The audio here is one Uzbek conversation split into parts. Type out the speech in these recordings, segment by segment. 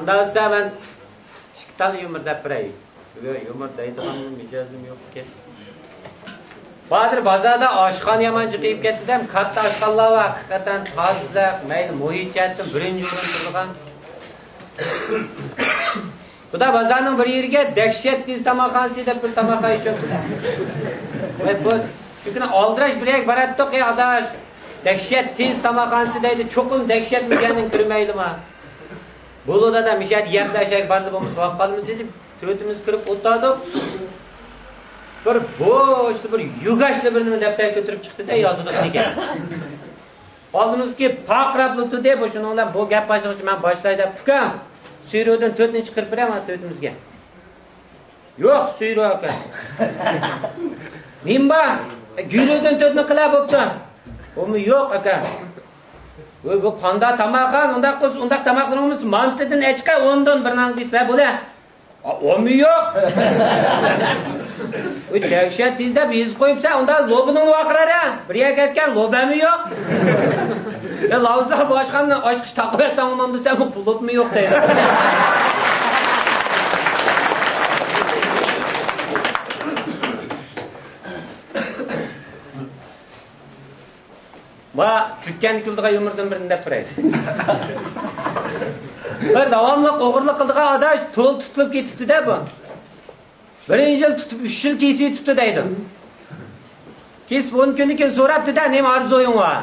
Ondan sonra ben şıktal yumur dep biray. Yumur deydiğim micazım yok ki. Bazı bazada aşkan yamancı kıyıp getirdim. Katta aşkanlar var. Hakikaten tazizler, meyli muhit ettim. Birinci urun turgan. Bu da bazanın bir yerine dehşet diz tamakhanesi dep bir tamakhanesi çöktüler. Ve bu çünkü aldıraş birek barattık ya adaş. Dehşet tiz tamakhanesi deydi. Çokum dehşet mügenin kırmaylı mı? Buluda da müşahit yemde aşağı vardı bu muslakkalımız dedi. Tüyütümüz kırıp otadık. Bir boştu bir yugaşlı birini defter götürüp çıktı da yazıdık diye. Aldınız ki pakraplıktı diye boşuna bu gap başlığı ben başlaydı. Fıkam. Suyruğundan tüyütünü çıkırıp bire ama tüyütümüzge. Yok suyruğu aka. Nimba. Gülüğünden tüyütünü kıla boptun. O mu yok aka. Bu kanda tamakhan ondak tamaklarımız mantıdın eçka ondan bir nangis be bu da. O mu yok? O dehşet dizde biz koyupsa onda lobunun vakırar ha. Buraya ketken lobe mi yok? Ya lavuzda başkanın aşkış takıversen ondan da sen pulup mu yok deydi. Va tükkan kıldığa yumurdan birinde piraydı. Bir davamlı qoğurlu kıldığa adaş tol tutulup ketipti de bu. Birinci yıl tutup 3 yıl kesiyi tuttu deydi. Kes 10 kundan so'rabdi da nem arzoyum var.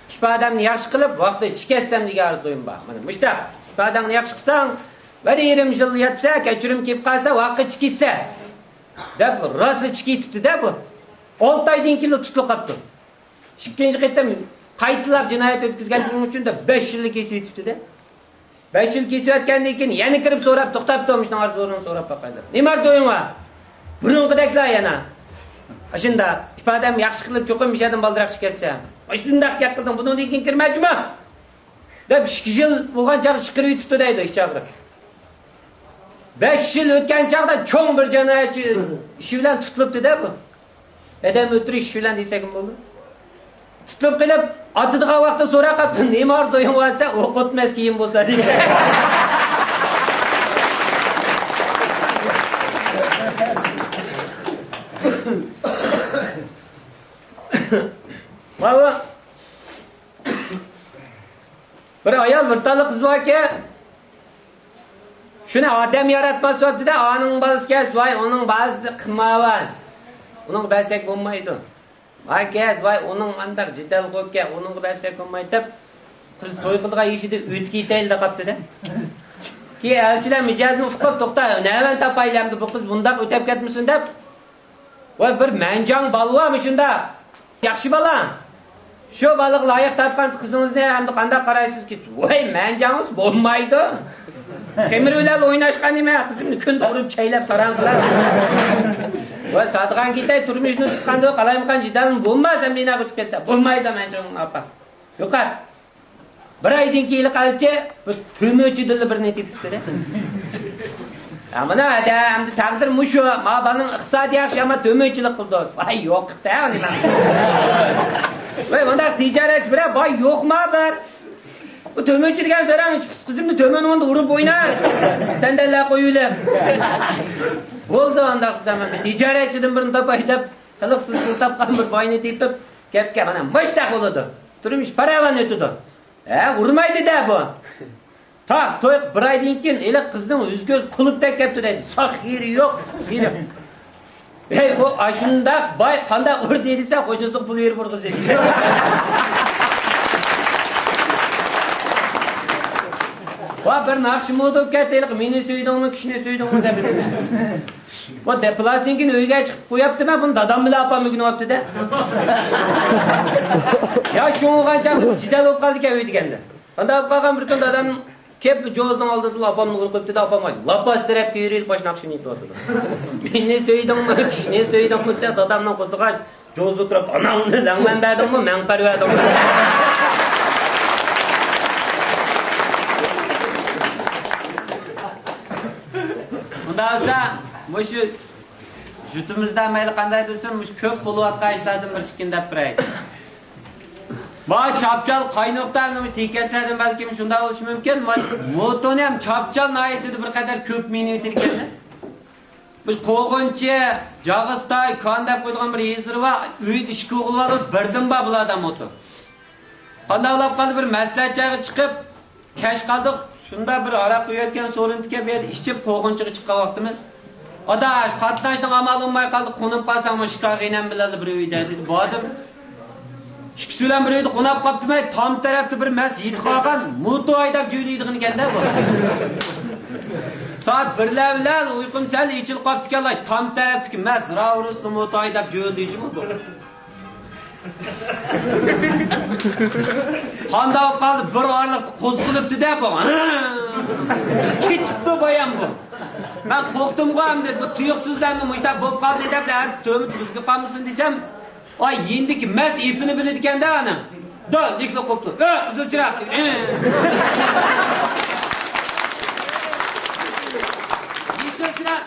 Kipadamni yaxshi qilib vaqtda chiketsam degan arzoyum bor. Mana mushta kipadamni yaxshi qilsang, bir yerim yil yatsa, kechirim kelib qolsa, vaqtga chikitsa. Deb rosa chikitibdi da bu. 6 oydan keyin tutilib qolibdi. Ikkinchi qaytam qaytilab jinoyat o'tkazganligi uchun da 5 yillik kesib yetibdi da. 5 yil kesib yotgandan keyin yana kirib so'rab to'xtab turmishni arzurini so'rab boqadi. Nima arzuing bor? Burunqidaklar yana. Ashunda ifodam yaxshi qilib cho'qim mishadan baldiroq chiqarsa. Shundaq gap qildim, bundan keyin kirmaychimi? Deb 2 yil bo'lgan chaq chiqirib yetibdi deydi ish chaqirib. 5 yil o'tgan chaqda cho'ng bir jinoyatchi ish bilan tutilibdi-da bu. Adam o'tirish ish bilan desak ham bo'ldi. Tutup qilib, atidigan vaqtda so'rab qapti, nima arzoying bo'lsa, o'qitmas kiyim bo'lsa deydi. Mana bir ayol bir tala qiz borki, shuni odam yaratmas debdi-da, onun balasiga voy, onun balasi qilmamas. Uning balasiga bo'lmaydi. Akaz voy onun mandaq jidal qo'yibga, uning balasiga bo'lmaydi deb qiz to'y qilgan yishida o'tib ketayli qapti-da. Ki elchilar mijozni uqib to'xta, nima topaylamdi bu qiz bundaq o'tib ketmisin deb. Voy bir manjang balvomi shunda. Yaxshi bola. Shu baliq loyiq topgan qizingizni endi qanday qaraysizki? Voy manjangiz bo'lmaydi. Temir bilan o'ynashgan nima? Qizimni kunda urib chaylab sarang qiladi. Voy satgan ketay turmushni tutganda qalayimqan jidalin bo'lmaz, ham meni o'tib ketsa. Bo'lmaydi manjang apa. Yo'qat. Bir oydan keyin qolcha bu to'mochi dilli birini tepibdi-da. Amana adam taqdir mushu, ma balning iqtisod yaxshi, ammo to'mochilik qildi. Voy yo'q-da nima. Voy bunda tijorat bira boy yo'qmi bir? Bu to'mochi degan so'rang, qizimni to'mon onda urib o'yna. Sandallar qo'yilib. Bo'ldi onda qizim, tijoratchidan birini topay deb, qiliqsiz pul topgan bir boyni tepib, gapga mana mushtaq bo'ladi. Turmush paravan o'tdi. Urmaydi-da bu. Tak to'y bir oydan keyin ela qizning yuz-ko'z qulibdek kelibdi deydi. Saxiri yo'q, yeri. Ey bu ashunda boy qanday ur dedisa, qo'shisi pul berib urg'izdi. Va bir naqshi modib ketdi, meni so'ydingmi, kishini so'ydingmi deb. Bu deplastingini uyga chiqib qo'yaptimi, buni dadam bilan opam bugun olibdi-da. Ya sho'ng'ancha jidal bo'lib qoldi-ku uy deganda. Qanday bo'lib qolgan bir kun dadam kelib jo'zdan oldida opamni urib qo'yibdi-da, opam aytdi. Lapas tarafga yurib bosh naqshini yetib. Meni so'ydingmi, kishini so'ydingmi, sen dadamdan qo'sqash, jo'zda turib, ana uni langman berdingmi, men parvadim. Undasa, mushu jutumizdan mayli qanday desin, mush ko'p bo'layotgan ishlardan bir shikindab turaydi. Ma chapchal qaynoqdan tekeslardan balkim shunda bo'lishi mumkin. Motoni ham chapchal noyasida bir qadar ko'p minut ekan. Biz qo'g'inchi, Jog'istay, Kandab qo'ygan bir yezir va uyda ish qilib olib birdan ba bulardan moto. Qandaqlab qolib bir maslahatchiga chiqib, kash qildik. Shunda bir araq quyayotgan so'rintiga bir ishchib qo'g'inchiga chiqqan vaqtimiz. Adash, qatnashdan amal olmay qoldi, qo'nib qolsam shikoyinam biladi bir uyda dedi. Bodim. İkisi bilan bir uyda qo'nab qolibdi-may, tom tarafda bir mas yetib qolgan, moto haydab jo'ylaydigan ekanda bu. Soat 1:00 uyqum sal ichilib qolibdi ekan, tom tarafdagi mas Ravrusni moto haydab jo'ylaydi bu. Qanday qoldi, bir orliqda qo'zg'ilibdi-da bu. Ketibdi boyam bu. Ben qo'rqdim-ku endi bu tuyuqsizlarni muhtap bo'lib qoldi deb, to'mit bizga qolmasin desam, ay yendiki mas ipini biladi ekanda ana. Da, likla qo'pdi. Qizilchiroq. Qizilchiroq.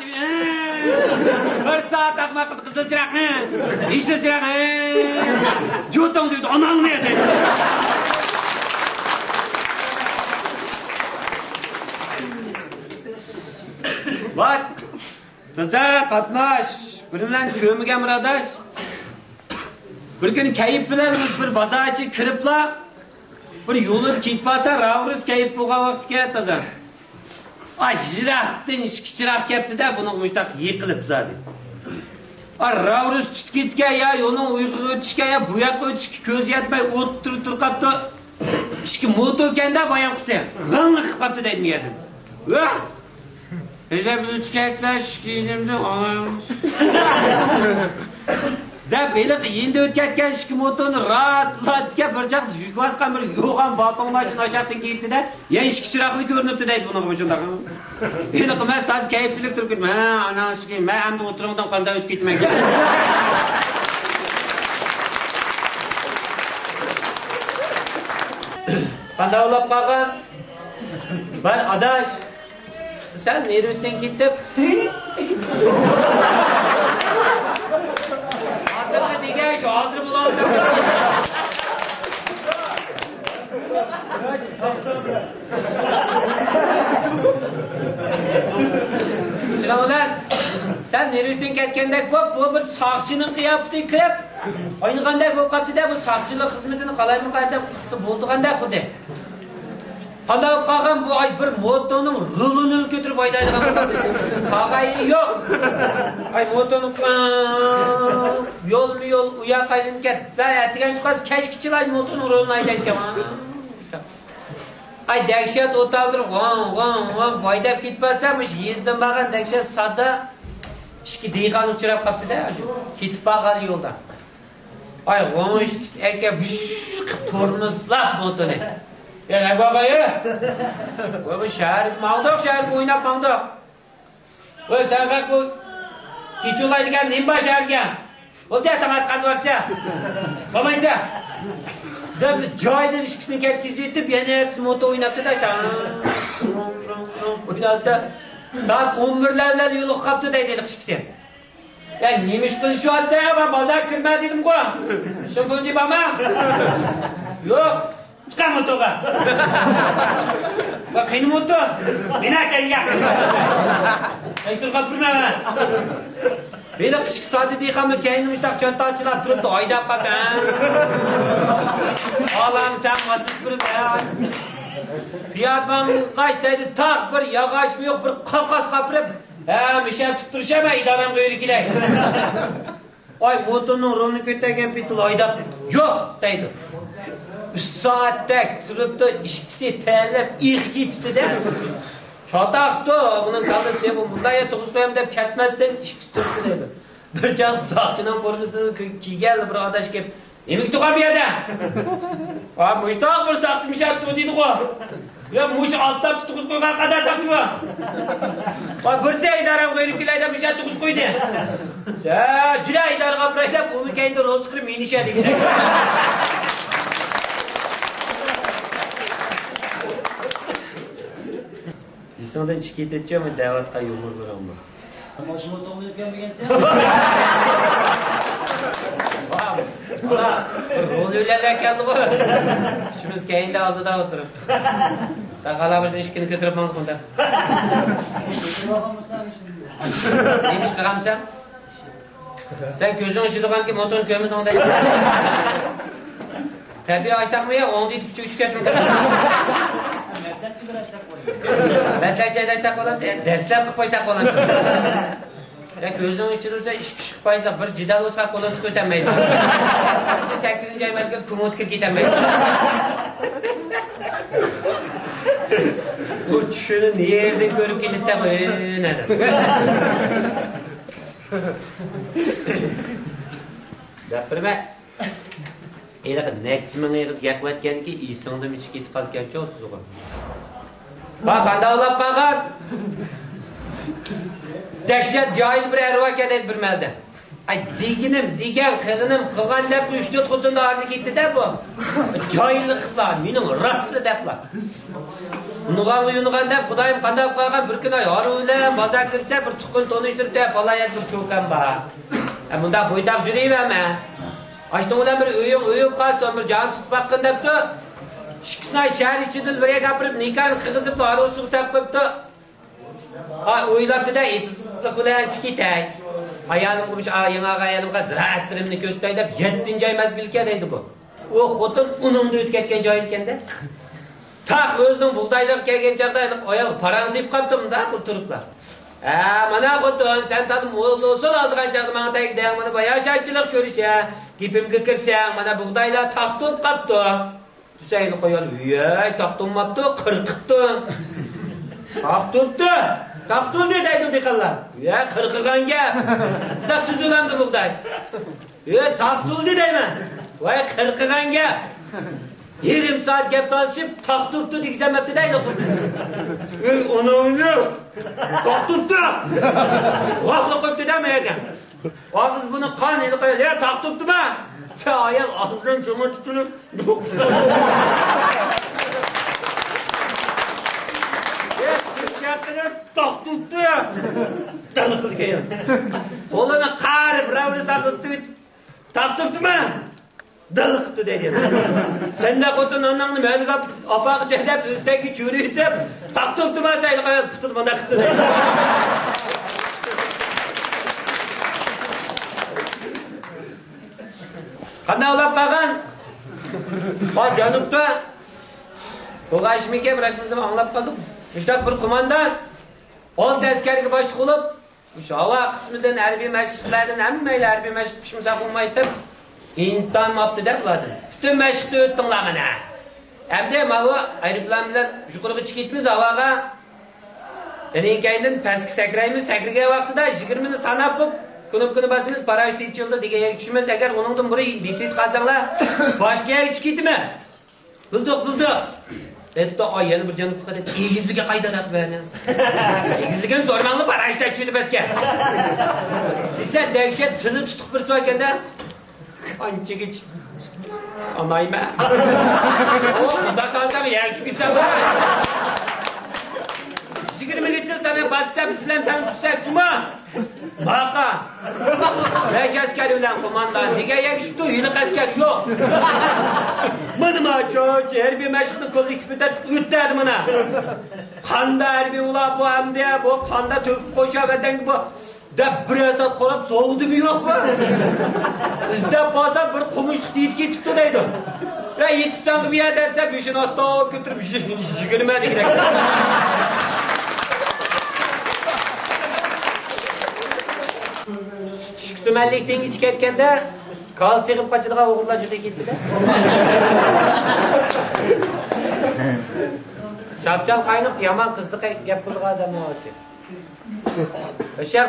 Bir soat aqma qizilchiroq. Qizilchiroq. Jo'tong dedi, onangni dedi. Bak, bize qatnash, bilan ko'migan biradash. Bir gün kayıp bilen bir bazarchi kiribla, bir yo'lib ketmasa, Ravrus kayıp bo'lgan vaqt keldi taza. Ay, jiraqdan ishkichiroq kelibdi-da, buni mushtaq yiqilib zadi. Ay, Ravrus tutib ya, yo'lning uyquga o'tishga ya, bu yoqqa o'tishga ko'z yetmay o'tirib qolibdi. Ishki moto ekanda boyam qilsa, g'ing'ib qolibdi deydi yerdan. Ece biz üçkekler şikiyimizin anayımız. Da böyle yeni ötketken şiki motorunu rahatlatken bırcak yük baskan bir yoğan balkon başını aşağıdan gitti de yan şiki çıraklı görünüptü deydi bunun ucunda. Böyle kımaz taz keyifçilik Türk gitme. Ana şikiyim ben hem de oturumdan kanda ötketmek. Kanda olap kalkan ben adaş sen neresinden gittin? Adımı diye şu ağzını bulalım. Ulan sen neresinden getkendek bu bir sağçının kıyafetini kıyıp aynı kandak bu kapıda bu sağçılık hizmetini kalayım kandak buldu kandak bu de. Qanday qolgan bu ay bir motoning rulini ko'tarib haydaydigan qog'ayi yo'q. Ay motoning yo'l u yoqqa ketsa, atigan chiqas kashkichilar motoning rulini haydaydigan. Ay dahshat o'taldirib, vang haydab ketmasam, yezdan borgan dahshat sadda ishki deyqan uchrab qolibdi-da, shu ketib qolgan yo'lda. Ay g'o'sh aka tormozlab motoni. Ya ne baba ya? Bu şehir mağdur şehir oynap mağdur. Bu sen kalk bu kiçulaydıgan nimba şehirgen. O da takat kalvarsa. Babaysa. Döp joyda işkisini ketkizitip yana hepsi moto oynaptı da. Oynasa saat 11'lerden yolu kaptı deydi işkisi. Ya neymiş kız şu atsa ya ben bazar kırma dedim ko. Şoförcü bama. Yok. Çıkar motoga. Bak benim moto. Bina kayga. Aytır kapırma ben. Böyle kışkı saati değil ama kendimi tak çanta açılap durup da aydap bak. Allah'ım sen basit bir ya. Fiyatman kaç dedi tak bir yağaç mı yok bir kalkas kapırıp. Bir şey tutturuşama idamem köyürüküler. Ay motonun rolunu kötüken pitul aydap. Yok deydi. 3 saatte sırıpta işkisi terlep ilk gitti de. Çataktı bunun kalısı bu bunda ya tuğuslayım deyip ketmezden işkisi tuttu dedi. Bir can sağçının formasını geldi bir adaş gelip emik tuğa bir yerde. Abi muştaq bir sağçı mişat tuğu deydi o. Ya muş alttan tuğuz koygan kadar sağçı var. Bak bir şey idarem koyup gilayda mişat tuğuz koydu. Ya cüre idar kaprayla bu mükayinde rol çıkırıp minişe de gider. Sonradan şikayet edeceğim ama davet'e yolunu bırakma. Başıma toplayacakken mi geçsin? Rol öyle geldi bu. Üçümüz kendi aldıda oturup. Sakala bir işkini götürüp mı kunda? Neymiş kıram sen? Sen gözün ışıdıgan ki motorun kömüz onda. Tabii açtak mı ya? Onu deyip üç ketmek. Meslek açtak olan sen. Deslep kıp açtak olan. Ya gözün ışıdırsa iş kışık payda bir cidal olsa kolunu kötemeydi. 8. ay mezgil kumut kir gitemeydi. Bu düşünü niye yerden görüp gidip de nedir? Gapirme. Eğer neçmin eğer gap etken ki İsa'nın hiç git kalken çok zor. Bak kandalap kalkan. Dehşet cahil bir erva kedet bir melde. Ay digen kılınım kılgan dep 3-4 kutunda arzu gitti de bu. Cahillik kılar, minin rastlı depla. Unugan dep Kudayım kandalap kalkan bir gün ay aruyla baza kirse bir tukun tonuşturup dep alayet bir çoğukan ba. Bunda boydak jüreyveme. Açtın olan bir öyüp kalsın bir can tutmak kındaptı. Şıksına şehir içinde bir kapırıp nikahını kıgızıp da arusunu sapıptı. Oylaptı da etisizlik bilen çıkitay. Ayağım kurmuş ayağına ayağımga ziraatlarımni gösterip 7. ay mezgilke deydi bu. O kotun unumda ötketken cahilken de. Tak özünün buğdaylar kelgen çağdaylık ayağı paransıyıp kaptım da bu turuplar. Mana kotun sen tadım oğul aldığın çağdı bana da gideyen bana bayağı şartçılık görüşe. Gipim kıkırsen bana buğdaylar taktıp kaptı. Düzeyli koyalım. Üyey taktılmaptı kırkıttı. Taktıptı. Taktıl dedeydi dikallar. Üyey kırkıgan gel. Tak tüzülandı buğday. Üyey taktıl dedeymen. Vay kırkıgan gel. 20 saat gep talışıp taktıptı dikizemepti deydi kızı. Onu taktıptı. Vaklı köptü demeyeden. Ağız bunu kan eli koyar. Ya taktıptı mı? Ya ayak ağzından çöme tutunup. Ya sıçratını taktıptı. Dalıklı kayın. Kolunu karıp ravını taktıptı. Taktıptı mı? Dalıktı dedi. Sen de kutun ananı mezgap apak cehdep üstteki çürü itip taktıptı mı sayılı koyar pıtılma da kıtı dedi. Kanda olap kalkan. O canıpta. O kaçmike bırakmışım anlap kaldım. İşte bir kumandan 10 askerga boshliq bo'lib, o'sha havo qismidan harbiy mashqlardan hammaylar harbiy mashq qilishimsa qilmaytib, imtihon olibdi deb bo'ladi. Butun mashqni o'tdinglar mana. Endi mana aeroplan bilan yuqoriga chiqibmiz havoga. Enenkaydan pastga sakraymiz, sakragan vaqtida 20 ni sanab kuni basimiz paraşüt içildi degan yer tushmas agar uningdan biri bisit qalsanglar boshqa yer chiqitmi? Bildik. Etti ay yana bir canım tıkadı. Egizliğe kaydarak beni. Egizliğin zormanlı paraşüt açıyordu beske. İşte dehşet tını tutuk bir soyken de anca geç. Anayım ben. O kızda kalsam yer çıkırsam ben. 20 geçsin sana bassam sizden tanışsak cuma. Baka. 5 asker bilen kumandan. Dige yakıştı yıllık asker yok. Mınıma çoğuç harbiy mashqni kollektivida o'tadi mana. Qanda harbiy ular bu hamda bu qanda to'kib qo'shaverdan bu deb bir asat qolib so'g'dimi yo'qmi? Izdab bosab bir qumushni yetib ketibdi deydi. Va yetibsan bu yerda desa beshini osta ko'tirib yigirmadi kerak. Şıksımellikten iç ketkende kal çıkıp kaçıdığa oğullar juda ketdi-da. Şapçal qaynib yaman qizni gap qilgan odam o'zi. O'sha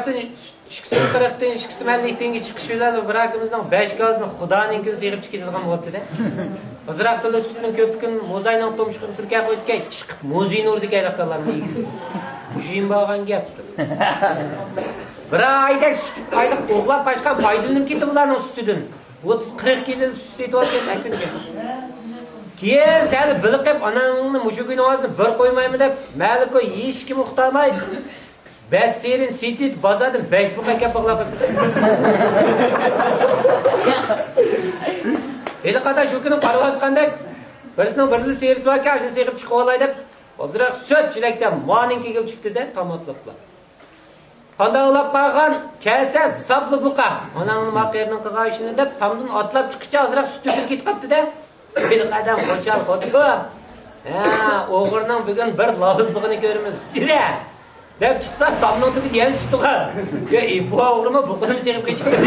shiksimqiriqdan shiksimlikdan chiqish yo'lida birakimizning 5 gazini xudoning kun sig'ib chiqadigan bo'libdi-da. Hoziraq to'la sutning ko'pkin muzayning tomchiqib surka qo'ygan chiqib muzayni urdik ayaqlarni egisi. Jim bo'lgan gapdir. Bir aylık oğlan başka faydalanıp gitti bunların sütüdün. 30-40 kilo süt etiyotgan kunga. Keyin sen bilib ananning mushu gün ağzını bir qo'ymaymi deb, "Mayli qo'y, hech kim uqtamaydi. 5 serin sütü bazadım 5 buqa kapaqlab. Eli qata shu kuni qarab atqandak birisining birisi serisi var ki ashuni seqib chiqib olay deb ozroq sut chelakdan moninkiga tushibdi-da tomatlablar. Qandaqlab qolgan kasa sabli buqa. Onamning maqerning qilgan ishini deb tomdan otlab chiqishcha ozroq sut to'kilib ketib qopti-da. Bir qadam qo'shal qo'tib. Ha, o'g'irning bugun bir lozizligini ko'ramiz. Yura. Deb chiqsa tomning tubi yana sut tuqa. Bu o'g'rimi buqani seqib ketibdi.